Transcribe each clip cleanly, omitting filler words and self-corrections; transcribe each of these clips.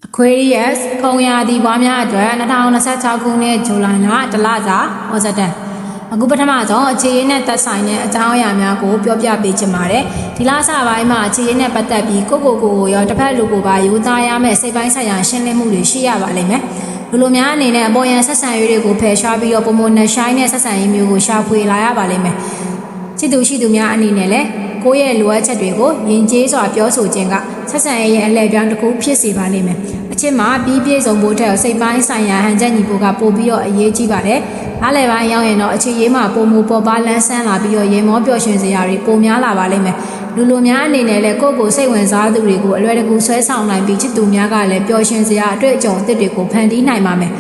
Aquarius ခုံရာသီပွားများအတွက်2026ခုနှစ်ဇူလိုင်လတလစာဩဇာတန်အခုပထမဆုံးအခြေရေးနဲ့သက်ဆိုင်တဲ့အကြောင်းအရာများကိုပြောပြပေးချင်ပါတယ်ဒီလဆပိုင်းမှာအခြေရေးနဲ့ပတ်သက်ပြီးကိုရောတစ်ဖက်လူကိုပါယူသားရမယ့်စိတ်ပိုင်းဆိုင်ရာရှင်းလင်းမှုတွေရှိရပါလိမ့်မယ်လူလိုများအနေနဲ့အပေါ်ယံဆက်ဆံရေးတွေကိုဖယ်ရှားပြီးတော့ပုံမနဲ့ရှိုင်းတဲ့ဆက်ဆံရေးမျိုးကိုရှာဖွေလာရပါလိမ့်မယ်ချစ်သူရှိသူများအနေနဲ့လည်းကိုယ့်ရဲ့လိုအပ်ချက်တွေကိုယဉ်ကျေးစွာပြောဆိုခြင်းကဆက်ဆံရေးရဲ့အလှည့်ပြောင်းတစ်ခုဖြစ်စေပါလိမ့်မယ်အချစ်မှာပြီးပြည့်စုံဖို့တဲ့စိတ်ပိုင်းဆိုင်ရာဟန်ချက်ညီဖို့ကပို့ပြီးတော့အရေးကြီးပါတယ်အားလည်းပိုင်းရောက်ရင်တော့အခြေရေးမှာပုံမူပေါ်ပါလန်းဆန်းလာပြီးတော့ရေမောပျော်ရွှင်စရာတွေပုံများလာပါလိမ့်မယ်လူလိုများအနေနဲ့လည်းကိုယ့်ကိုစိတ်ဝင်စားသူတွေကိုအလွယ်တကူဆွဲဆောင်နိုင်ပြီးချစ်သူများကလည်းပျော်ရွှင်စရာအတွေ့အကြုံအသစ်တွေကိုဖန်တီးနိုင်ပါမယ်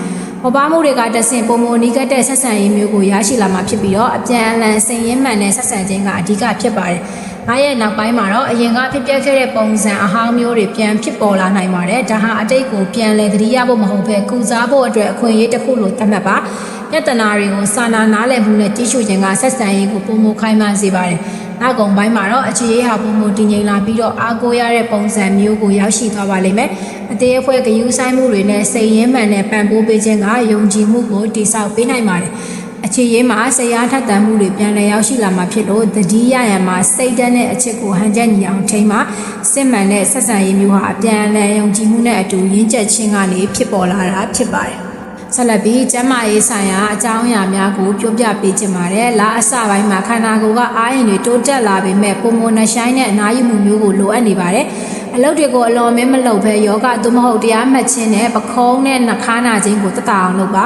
ပေါ်ပါမှုတွေကတဆင့်ပုံမနီးကပ်တဲ့ဆက်ဆံရေးမျိုးကိုရရှိလာမှာဖြစ်ပြီးတော့အပြန်အလှန်စင်ရင်းမှန်တဲ့ဆက်ဆံခြင်းကအဓိကဖြစ်ပါတယ်။ဒါရဲ့နောက်ပိုင်းမှာတော့အရင်ကဖြစ်ပျက်ခဲ့တဲ့ပုံစံအဟောင်းမျိုးတွေပြန်ဖြစ်ပေါ်လာနိုင်ပါတယ်။ဒါဟာအတိတ်ကိုပြန်လည်သတိရဖို့မဟုတ်ဘဲကုစားဖို့အတွက်အခွင့်အရေးတစ်ခုလို့သတ်မှတ်ပါ။ပြဿနာတွေကိုစာနာနားလည်မှုနဲ့ကြည့်ရှုခြင်းကဆက်ဆံရေးကိုပုံမခိုင်းမှစေပါတယ်။နောက်ကုန်ပိုင်းမှာတော့အခြေရေးဟာပုံမတည်ငြိမ်လာပြီးတော့အားကိုးရတဲ့ပုံစံမျိုးကိုရောက်ရှိသွားပါလိမ့်မယ်။အသေးအဖွဲဂရုစိုက်မှုတွေနဲ့စိတ်ရင်းမှန်နဲ့ပံ့ပိုးပေးခြင်းကယုံကြည်မှုကိုတည်ဆောက်ပေးနိုင်ပါတယ်။အခြေရေးမှာဆရာထက်သန်မှုတွေပြန်လည်ရောက်ရှိလာမှာဖြစ်လို့တတိယရံမှာစိတ်ဓာတ်နဲ့အချစ်ကိုဟန်ချက်ညီအောင်ထိန်းမှာစစ်မှန်တဲ့ဆက်ဆံရေးမျိုးဟာအပြန်အလှန်ယုံကြည်မှုနဲ့အတူရင်းချက်ချင်းကနေဖြစ်ပေါ်လာတာဖြစ်ပါတယ်။ဆက်လက်ပြီးကျန်းမာရေးဆိုင်ရာအကြောင်းအရာများကိုပြောပြပေးချင်ပါတယ်။လအစပိုင်းမှာခန္ဓာကိုယ်ကအားရင်တွေတိုးတက်လာပေမဲ့ပုံမနှဆိုင်တဲ့အနားယူမှုမျိုးကိုလိုအပ်နေပါတယ်။အလုပ်တွေကိုအလွန်မင်းမလုပ်ဘဲယောဂသို့မဟုတ်တရားမှတ်ခြင်းနဲ့ပခုံးနဲ့နှာခါးနာခြင်းကိုတတ်အောင်လုပ်ပါ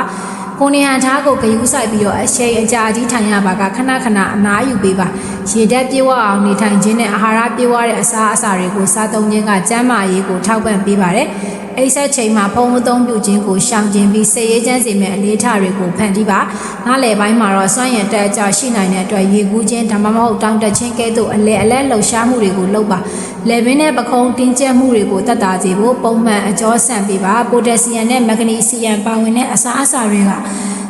ကိုနေဟန်ထားကိုဂရုစိုက်ပြီးတော့အရှိန်အကြာကြီးထိုင်ရပါကခဏခဏအနားယူပေးပါရေဓာတ်ပြေဝအောင်နေထိုင်ခြင်းနဲ့အာဟာရပြေဝတဲ့အစားအစာတွေကိုစားသုံးခြင်းကကျန်းမာရေးကိုထောက်ပံ့ပေးပါတယ်အိဆက်ချိန်မှာဖုံးအသုံးပြုခြင်းကိုရှောင်ကျဉ်ပြီးစိတ်ရေးချမ်းစေမဲ့အလေးထားတွေကိုဖန်တီးပါနားလည်ပိုင်းမှာတော့စွမ်းရည်တက်အကျရှိနိုင်တဲ့အတွက်ရေကူးခြင်းဒါမှမဟုတ်တောင်းတခြင်းကဲ့သို့အလဲလှုပ်ရှားမှုတွေကိုလုပ်ပါလေပင်နဲ့ပခုံးတင်းကျပ်မှုတွေကိုတတ်တာစေဖို့ပုံမှန်အကျော်ဆန်ပေးပါပိုတက်ဆီယမ်နဲ့မက်ဂနီဆီယမ်ပါဝင်တဲ့အစားအစာတွေက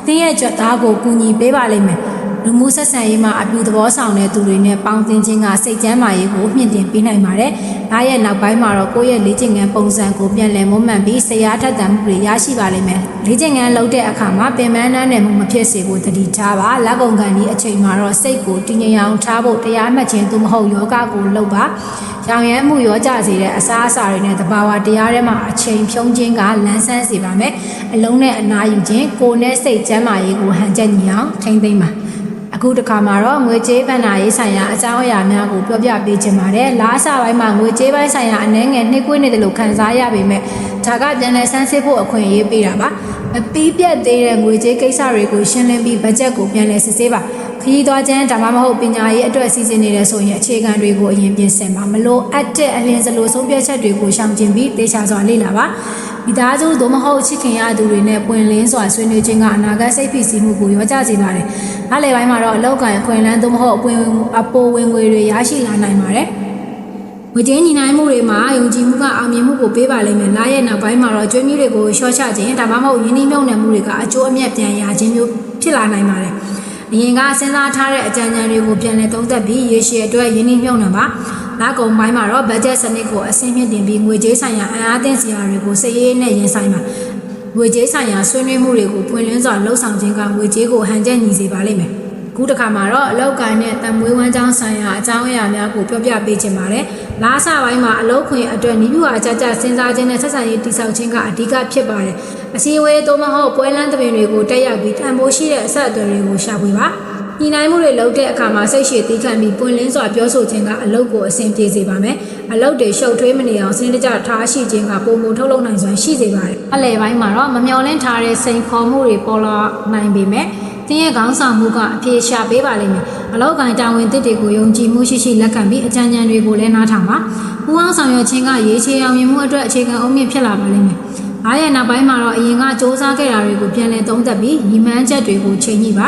သင်ရဲ့ကြွက်သားကိုကူညီပေးပါလိမ့်မယ်လူမှုဆက်ဆံရေးမှာအပြုသဘောဆောင်တဲ့သူတွေနဲ့ပေါင်းသင်ခြင်းကစိတ်ကျန်းမာရေးကိုမြင့်တင်ပေးနိုင်ပါတယ်။ဒါရဲ့နောက်ပိုင်းမှာတော့ကိုယ့်ရဲ့လေ့ကျင့်ခန်းပုံစံကိုပြန်လည်မွမ်းမံပြီးဆရာထက်သန်မှုတွေရရှိပါလိမ့်မယ်။လေ့ကျင့်ခန်းလုပ်တဲ့အခါမှာပင်ပန်းနှမ်းနယ်မှုမဖြစ်စေဖို့တတိထားပါ။လက်ကုန်ကန်ဒီအချိန်မှာတော့စိတ်ကိုတည်ငြိမ်အောင်ထားဖို့တရားမှတ်ခြင်းသို့မဟုတ်ယောဂကိုလုပ်ပါ။ရောင်ရမ်းမှုရောကြစေတဲ့အစားအစာတွေနဲ့တဘာဝတရားထဲမှာအချိန်ဖြုံးခြင်းကလန်းဆန်းစေပါမယ်။အလုံးနဲ့အနားယူခြင်းကိုယ်နဲ့စိတ်ကျန်းမာရေးကိုဟန်ချက်ညီအောင်ထိန်းသိမ်းပါအခုတစ်ခါမှာတော့ငွေကြေးဗဏ္ဍာရေးဆိုင်ရာအကြောင်းအရာများကိုပြောပြပေးချင်ပါတယ်။လားစာပိုင်းမှာငွေကြေးပိုင်းဆိုင်ရာအနှဲငယ်နှိမ့်ကွေးနေတယ်လို့ခန်းစားရပေမဲ့ဒါကပြန်လည်ဆန်းစစ်ဖို့အခွင့်အရေးပေးတာပါ။မပြီးပြတ်သေးတဲ့ငွေကြေးကိစ္စတွေကိုရှင်းလင်းပြီးဘတ်ဂျက်ကိုပြန်လည်စစ်ဆေးပါ။ခရီးသွားခြင်းဒါမှမဟုတ်ပညာရေးအတွက်စီစဉ်နေတယ်ဆိုရင်အခြေခံတွေကိုအရင်ပြင်ဆင်ပါမလို့အပ်တဲ့အလင်းစလိုဆုံးဖြတ်ချက်တွေကိုရှောင်ကျဉ်ပြီးတေချာစွာလေ့လာပါမိသားစုသို့မဟုတ်ချစ်ခင်ရသူတွေနဲ့ပွင့်လင်းစွာဆွေးနွေးခြင်းကအနာဂတ်စိတ်ဖိစီးမှုကိုရောကြစေပါတယ်။နောက်လေပိုင်းမှာတော့အလောက်ကန်ခွင်လန်းသို့မဟုတ်အပိုဝင်ငွေတွေရရှိလာနိုင်ပါတယ်။ငွေကြေးညီနိုင်မှုတွေမှာယုံကြည်မှုကအောင်မြင်မှုကိုပေးပါလိမ့်မယ်။လာရဲ့နောက်ပိုင်းမှာတော့ကျွေးမြူးတွေကိုရှော့ချခြင်းဒါမှမဟုတ်ယင်းနှိမ့်မြုံနယ်မှုတွေကအကျိုးအမြတ်ပြန်ရခြင်းမျိုးဖြစ်လာနိုင်ပါတယ်။အရင်ကစဉ်းစားထားတဲ့အကြံဉာဏ်တွေကိုပြန်လည်သုံးသပ်ပြီးရေရှည်အတွက်ယင်းနှိမ့်မြုံနယ်ပါနောက်ကုန်ပိုင်းမှာတော့ဘတ်ဂျက်စနစ်ကိုအဆင့်မြင့်တင်ပြီးငွေကြေးဆိုင်ရာအင်အားသင့်စရာတွေကိုစိတ်ရည်နဲ့ရင်ဆိုင်ပါငွေကြေးဆိုင်ရာဆွေးနွေးမှုတွေကိုပွင့်လင်းစွာလှုပ်ဆောင်ခြင်းကငွေကြေးကိုဟန်ချက်ညီစေပါလိမ့်မယ်အခုတစ်ခါမှာတော့အလောက်ကိုင်းနဲ့တံမွေးဝမ်းကြောင်းဆိုင်ရာအကြောင်းအရာများကိုပြောပြပေးချင်ပါတယ်လားစာပိုင်းမှာအလောက်ခွင်အတွက်နီးပြူအားကြကြစဉ်းစားခြင်းနဲ့ဆက်ဆံရေးတည်ဆောက်ခြင်းကအဓိကဖြစ်ပါတယ်အစည်းအဝေးသို့မဟုတ်ပွဲလန်းသဘင်တွေကိုတက်ရောက်ပြီးတန်ဖိုးရှိတဲ့အဆက်အသွယ်တွေကိုရှာဖွေပါညီနိုင်မှုတွေလုပ်တဲ့အခါမှာစိတ်ရှည်တီးခံပြီးပွင့်လင်းစွာပြောဆိုခြင်းကအလုပ်ကိုအဆင်ပြေစေပါမယ်။အလုပ်တွေရှုပ်ထွေးမနေအောင်စနစ်တကျထားရှိခြင်းကပုံမထုတ်လုပ်နိုင်စွမ်းရှိစေပါတယ်။အလယ်ပိုင်းမှာတော့မမျှော်လင့်ထားတဲ့စိန်ခေါ်မှုတွေပေါ်လာနိုင်ပေမဲ့တင်းရဲ့ခေါင်းဆောင်မှုကအပြေရှာပေးပါလိမ့်မယ်။အလောက်ကန်တာဝန်သစ်တွေကိုယုံကြည်မှုရှိရှိလက်ခံပြီးအကြံဉာဏ်တွေကိုလည်းနားထောင်ပါ။ပူးပေါင်းဆောင်ရွက်ခြင်းကရေးချေအောင်မြင်မှုအတွက်အခြေခံအုံမြင့်ဖြစ်လာပါလိမ့်မယ်။အားရနောက်ပိုင်းမှာတော့အရင်ကစ조사ခဲ့တာတွေကိုပြန်လည်သုံးသပ်ပြီးညီမှန်းချက်တွေကိုချိန်ညှိပါ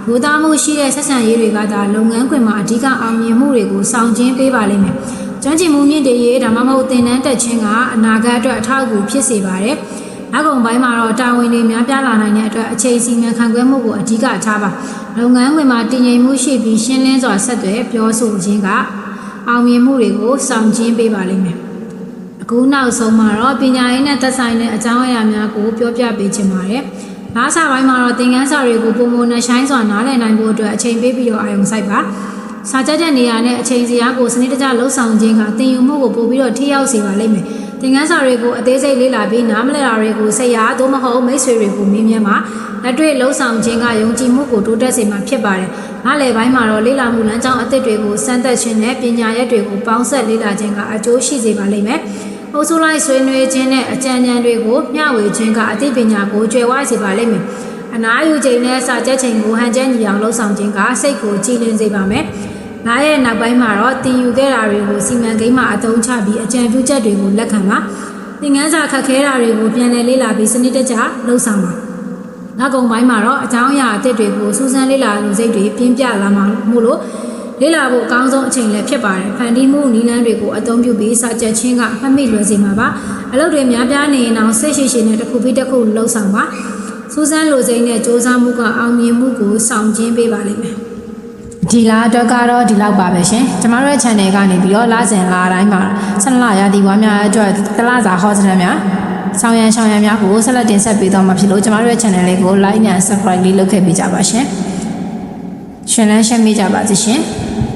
လူသားမှုရှိတဲ့ဆက်ဆံရေးတွေကသာလုပ်ငန်းခွင်မှာအဓိကအောင်မြင်မှုတွေကိုဆောင်ကျဉ်ပေးပါလိမ့်မယ်။ကျွမ်းကျင်မှုမြင့်တဲ့ရေးဒါမှမဟုတ်သင်တန်းတက်ခြင်းကအနာဂတ်အတွက်အထောက်အကူဖြစ်စေပါတယ်။နောက်ကုန်ပိုင်းမှာတော့တာဝန်တွေများပြားလာနိုင်တဲ့အတွက်အခြေစီမံခန့်ခွဲမှုကိုအဓိကထားပါ။လုပ်ငန်းခွင်မှာတည်ငြိမ်မှုရှိပြီးရှင်းလင်းစွာဆက်သွယ်ပြောဆိုခြင်းကအောင်မြင်မှုတွေကိုဆောင်ကျဉ်ပေးပါလိမ့်မယ်။ အခုနောက်ဆုံးမှာတော့ပညာရေးနဲ့သက်ဆိုင်တဲ့အကြောင်းအရာများကိုပြောပြပေးချင်ပါတယ်။လာစာပိုင်းမှာတော့သင်ခန်းစာတွေကိုပုံမှန်နဲ့ရှိုင်းစွာနားလည်နိုင်ဖို့အတွက်အချိန်ပေးပြီးတော့အာရုံစိုက်ပါ။စာချက်တဲ့နေရာနဲ့အချိန်စရာကိုစနစ်တကျလှုပ်ဆောင်ခြင်းကသင်ယူမှုကိုပို့ပြီးတော့ထိရောက်စေပါလိမ့်မယ်။သင်ခန်းစာတွေကိုအသေးစိတ်လေ့လာပြီးနားမလည်တာတွေကိုဆက်ရသို့မဟုတ်မိတ်ဆွေတွေကိုမေးမြန်းပါလက်တွေ့လှုပ်ဆောင်ခြင်းကယုံကြည်မှုကိုတိုးတက်စေမှာဖြစ်ပါတယ်။နားလည်ပိုင်းမှာတော့လေ့လာမှုလမ်းကြောင်းအသစ်တွေကိုစမ်းသပ်ခြင်းနဲ့ပညာရပ်တွေကိုပေါင်းစပ်လေ့လာခြင်းကအကျိုးရှိစေပါလိမ့်မယ်။အုပ်စုလိုက်ဆွေးနွေးခြင်းနဲ့အကြံဉာဏ်တွေကိုမျှဝေခြင်းကအသိပညာကိုကျွယ်ဝစေပါလိမ့်မယ်။အနားယူခြင်းနဲ့စာချက်ချိန်ကိုဟန်ချက်ညီအောင်လှုပ်ဆောင်ခြင်းကစိတ်ကိုကြည်လင်စေပါမယ်။နားရဲ့နောက်ပိုင်းမှာတော့သင်ယူခဲ့တာတွေကိုစီမံကိန်းမှာအသုံးချပြီးအကြံပြုချက်တွေကိုလက်ခံပါ။သင်ခန်းစာခက်ခဲတာတွေကိုပြန်လည်လေ့လာပြီးစနစ်တကျလှုပ်ဆောင်ပါ။နောက်ကုန်ပိုင်းမှာတော့အကြောင်းအရာအသစ်တွေကိုစူးစမ်းလေ့လာလို့စိတ်တွေပြင်းပြလာမှာမို့လို့လေ့လာဖို့အကောင်းဆုံးအချိန်လည်းဖြစ်ပါတယ်။ဖန်တီးမှုနည်းလမ်းတွေကိုအသုံးပြုပြီးစာချက်ချင်းကမှတ်မိလွယ်စေမှာပါ။အလုပ်တွေများပြားနေရင်တော့စိတ်ရှိရှိနဲ့တစ်ခုပြီးတစ်ခုလှုပ်ဆောင်ပါ။စူးစမ်းလိုစိတ်နဲ့စ조사မှုကအောင်မြင်မှုကိုဆောင်ကျဉ်ပေးပါလိမ့်မယ်။ဒီလားအတွက်ကတော့ဒီလောက်ပါပဲရှင်။ကျမတို့ရဲ့ channel ကနေပြီးတော့လစဉ်လာတိုင်းမှာ12လရာသီဝါများအတွက်တလစာဟောစတမ်းများဆောင်ရန်များကိုဆက်လက်တင်ဆက်ပေးတော့မှာဖြစ်လို့ကျမတို့ရဲ့ channel လေးကို like နဲ့ subscribe လေးလုပ်ခဲ့ပေးကြပါရှင်။ရှင်လန်းရှင်းပေးကြပါစေရှင်။